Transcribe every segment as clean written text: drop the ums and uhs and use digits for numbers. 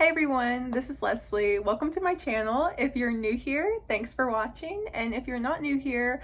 Hey everyone, this is Leslie. Welcome to my channel. If you're new here, thanks for watching. And if you're not new here,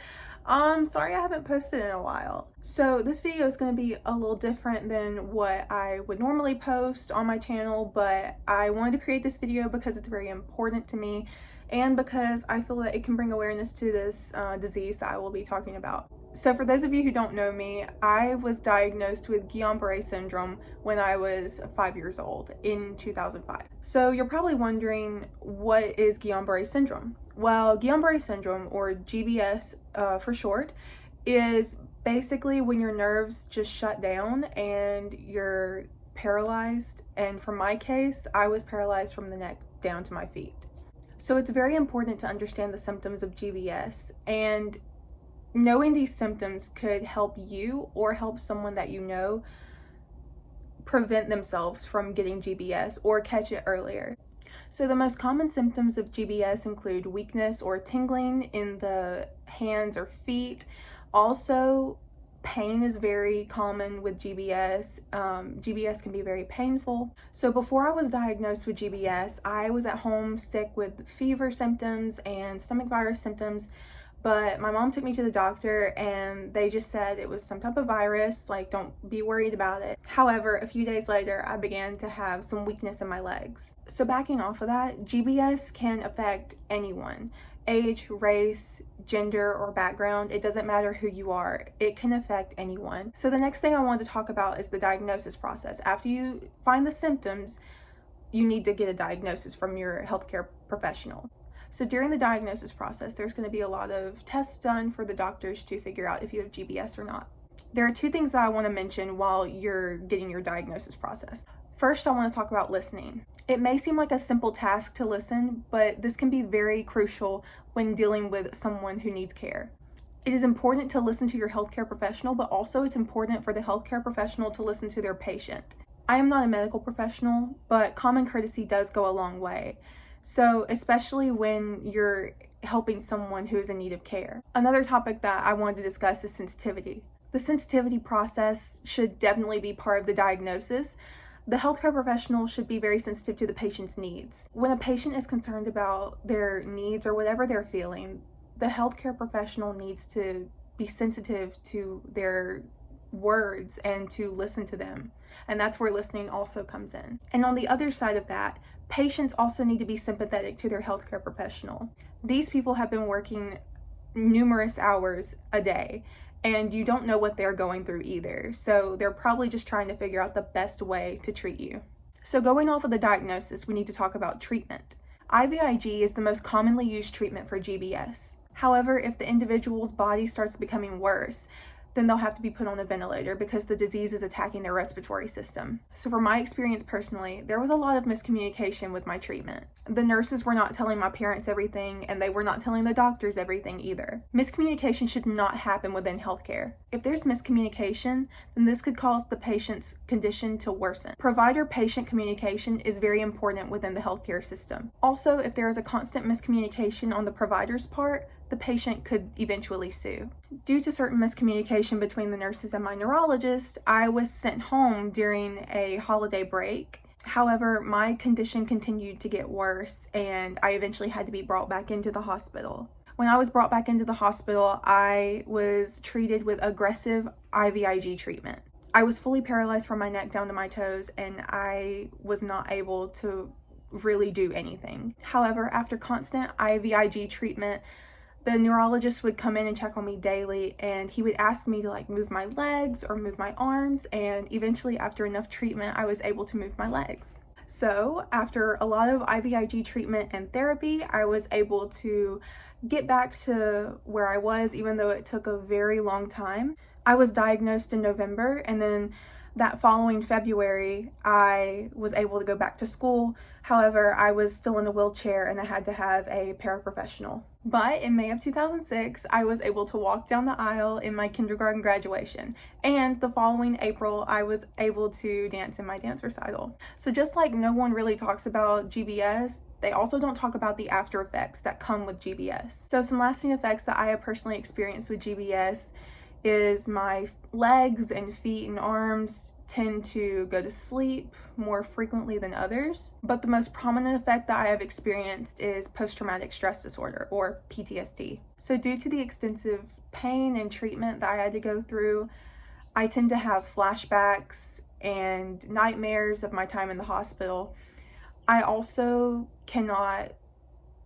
sorry I haven't posted in a while. So this video is going to be a little different than what I would normally post on my channel, but I wanted to create this video because it's very important to me and because I feel that it can bring awareness to this disease that I will be talking about. So for those of you who don't know me, I was diagnosed with Guillain-Barré Syndrome when I was 5 years old in 2005. So you're probably wondering, what is Guillain-Barré Syndrome? Well, Guillain-Barré Syndrome, or GBS for short, is basically when your nerves just shut down and you're paralyzed. And for my case, I was paralyzed from the neck down to my feet. So it's very important to understand the symptoms of GBS, and knowing these symptoms could help you or help someone that you know prevent themselves from getting GBS or catch it earlier. So the most common symptoms of GBS include weakness or tingling in the hands or feet. Also, pain is very common with GBS. GBS can be very painful. So before I was diagnosed with GBS, I was at home sick with fever symptoms and stomach virus symptoms. But my mom took me to the doctor and they just said it was some type of virus, like don't be worried about it. However, a few days later, I began to have some weakness in my legs. So backing off of that, GBS can affect anyone. Age, race, gender, or background, it doesn't matter who you are, it can affect anyone. So the next thing I wanted to talk about is the diagnosis process. After you find the symptoms, you need to get a diagnosis from your healthcare professional. So during the diagnosis process, there's going to be a lot of tests done for the doctors to figure out if you have GBS or not. There are two things that I want to mention while you're getting your diagnosis process. First, I want to talk about listening. It may seem like a simple task to listen, but this can be very crucial when dealing with someone who needs care. It is important to listen to your healthcare professional, but also it's important for the healthcare professional to listen to their patient. I am not a medical professional, but common courtesy does go a long way. So especially when you're helping someone who is in need of care. Another topic that I wanted to discuss is sensitivity. The sensitivity process should definitely be part of the diagnosis. The healthcare professional should be very sensitive to the patient's needs. When a patient is concerned about their needs or whatever they're feeling, the healthcare professional needs to be sensitive to their words and to listen to them. And that's where listening also comes in. And on the other side of that, patients also need to be sympathetic to their healthcare professional. These people have been working numerous hours a day, and you don't know what they're going through either. So they're probably just trying to figure out the best way to treat you. So going off of the diagnosis, we need to talk about treatment. IVIG is the most commonly used treatment for GBS. However, if the individual's body starts becoming worse, then they'll have to be put on a ventilator because the disease is attacking their respiratory system. So from my experience personally, there was a lot of miscommunication with my treatment. The nurses were not telling my parents everything, and they were not telling the doctors everything either. Miscommunication should not happen within healthcare. If there's miscommunication, then this could cause the patient's condition to worsen. Provider-patient communication is very important within the healthcare system. Also, if there is a constant miscommunication on the provider's part, the patient could eventually sue. Due to certain miscommunication between the nurses and my neurologist, I was sent home during a holiday break. However, my condition continued to get worse and I eventually had to be brought back into the hospital. When I was brought back into the hospital, I was treated with aggressive IVIG treatment. I was fully paralyzed from my neck down to my toes and I was not able to really do anything. However, after constant IVIG treatment, the neurologist would come in and check on me daily, and he would ask me to move my legs or move my arms, and eventually after enough treatment I was able to move my legs. So after a lot of IVIG treatment and therapy, I was able to get back to where I was, even though it took a very long time. I was diagnosed in November, and then that following February, I was able to go back to school. However, I was still in a wheelchair and I had to have a paraprofessional. But in May of 2006, I was able to walk down the aisle in my kindergarten graduation. And the following April, I was able to dance in my dance recital. So just like no one really talks about GBS, they also don't talk about the after effects that come with GBS. So some lasting effects that I have personally experienced with GBS is my legs and feet and arms tend to go to sleep more frequently than others. But the most prominent effect that I have experienced is post-traumatic stress disorder, or PTSD. So due to the extensive pain and treatment that I had to go through, I tend to have flashbacks and nightmares of my time in the hospital. I also cannot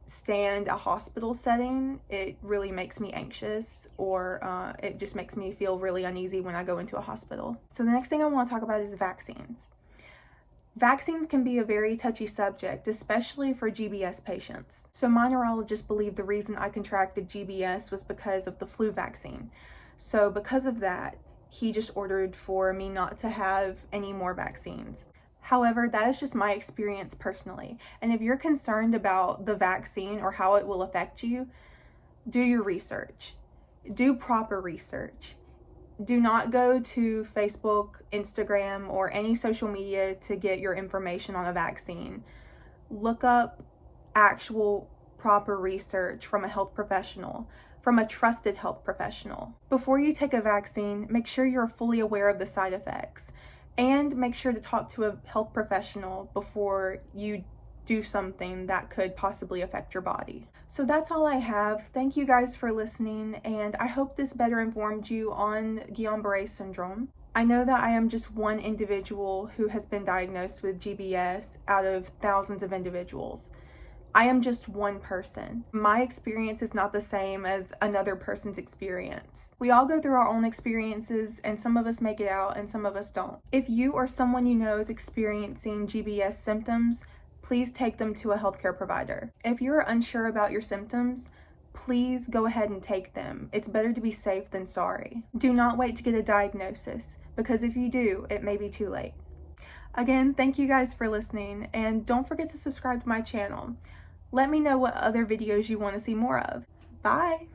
stand a hospital setting. It really makes me anxious, or it just makes me feel really uneasy when I go into a hospital. So the next thing I want to talk about is vaccines. Vaccines can be a very touchy subject, especially for GBS patients. So my neurologist believed the reason I contracted GBS was because of the flu vaccine. So because of that, he just ordered for me not to have any more vaccines. However, that is just my experience personally. And if you're concerned about the vaccine or how it will affect you, do your research. Do proper research. Do not go to Facebook, Instagram, or any social media to get your information on a vaccine. Look up actual proper research from a health professional, from a trusted health professional. Before you take a vaccine, make sure you're fully aware of the side effects. And make sure to talk to a health professional before you do something that could possibly affect your body. So that's all I have. Thank you guys for listening, and I hope this better informed you on Guillain-Barré Syndrome. I know that I am just one individual who has been diagnosed with GBS out of thousands of individuals. I am just one person. My experience is not the same as another person's experience. We all go through our own experiences, and some of us make it out and some of us don't. If you or someone you know is experiencing GBS symptoms, please take them to a healthcare provider. If you're unsure about your symptoms, please go ahead and take them. It's better to be safe than sorry. Do not wait to get a diagnosis, because if you do, it may be too late. Again, thank you guys for listening, and don't forget to subscribe to my channel. Let me know what other videos you want to see more of. Bye!